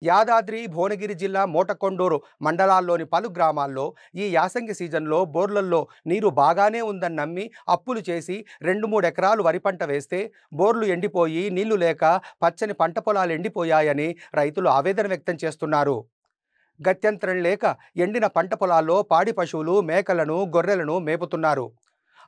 యాదాద్రి భువనగిరి జిల్లా మోటకొండూరు మండలాల్లోని పలు గ్రామాల్లో ఈ యాసంగి సీజన్లో బోర్లల్లో నీరు బాగానే ఉందని నమ్మి అప్పులు చేసి 2-3 ఎకరాలు వరి పంట వేస్తే బోర్లు ఎండిపోయి నీళ్లు లేక పచ్చని పంట పొలాలు ఎండిపోయాయని రైతులు ఆవేదన వ్యక్తం చేస్తున్నారు. గత్యంతరం లేక ఎండిన పంట పొలాల్లో పాడి పశువులు మేకలను గొర్రెలను మేపుతున్నారు.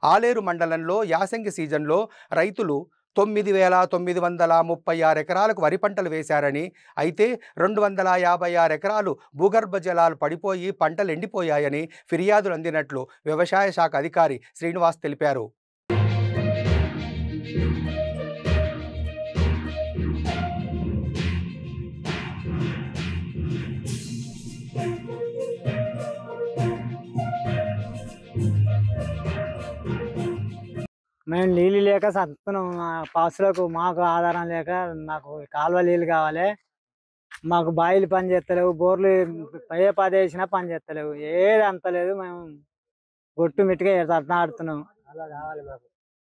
ఆలేరు మండలంలో యాసంగి సీజన్లో రైతులు 9,936 ఎకరాలకు వరి పంటలు వేశారని, అయితే 256 ఎకరాలు భూగర్భ జలాలు పడిపోయి పంటలు ఎండిపోయాయని ఫిర్యాదులు అందినట్లు వ్యవసాయ శాఖ అధికారి శ్రీనివాస్ తెలిపారు. మేము నీళ్ళు లేక సత్తున్నాం. మా పశువులకు మాకు ఆధారం లేక మాకు కాలువ నీళ్ళు కావాలి. మాకు బాయిలు పని చేస్తలేవు, బోర్లు ఏ పది వేసినా పని చేస్తలేవు, ఏది అంతలేదు. మేము గొట్టు మిట్టుగా ఆడుతున్నాం.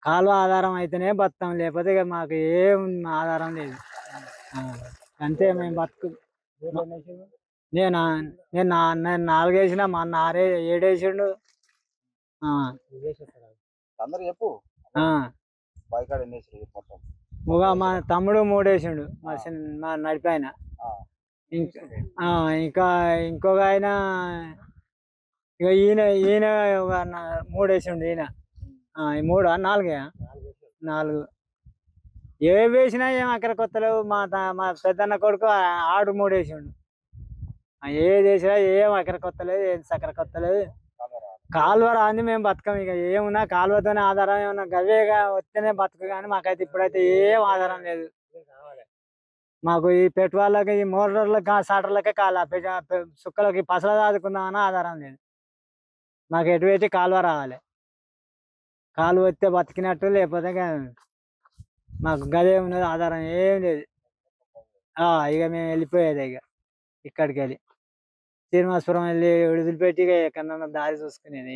కాలువ ఆధారం అయితేనే బతాం, లేకపోతే ఇక మాకు ఏం ఆధారం లేదు. అంతే మేము బతుకు. నేను నేను 4 వేసినా, మా అన్న 7 వేసిండు. మా తమ్ముడు 3 వేసిండు, మా నడిపాయన. ఇంకా ఇంకొక ఆయన ఇక ఈయన 3 వేసిండు. ఈయన 3 4 ఏ వేసినా ఏం అక్కడ కొత్తలేవు. మా పెద్దన్న కొడుకు ఆడు 3 వేసిండు. ఏది వేసినా ఏం అక్కడ కొత్తలేదు, ఏం సక్కర కొత్తలేదు. కాలువ రాంది మేము బతకం. ఇక ఏమున్నా కాలువతోనే ఆధారం, ఏమన్నా గవేగా వస్తేనే బతుకు. కానీ మాకైతే ఇప్పుడైతే ఏం ఆధారం లేదు. మాకు ఈ పెట్రోళ్ళకి, ఈ మోటార్లకి, సాటర్లకే సుక్కలకి పసల దాదుకుందామని ఆధారం లేదు. మాకు ఎటువంటి కాలువ రావాలి. కాలువ వస్తే బతికినట్టు, లేకపోతే మాకు గదే ఉన్నది, ఆధారం ఏం లేదు. ఇక మేము వెళ్ళిపోయేది. ఇక్కడికి వెళ్ళి శ్రీనివాసపురం వెళ్ళి వదిలిపెట్టి ఇక ఎక్కడన్నా దారి చూసుకునేది.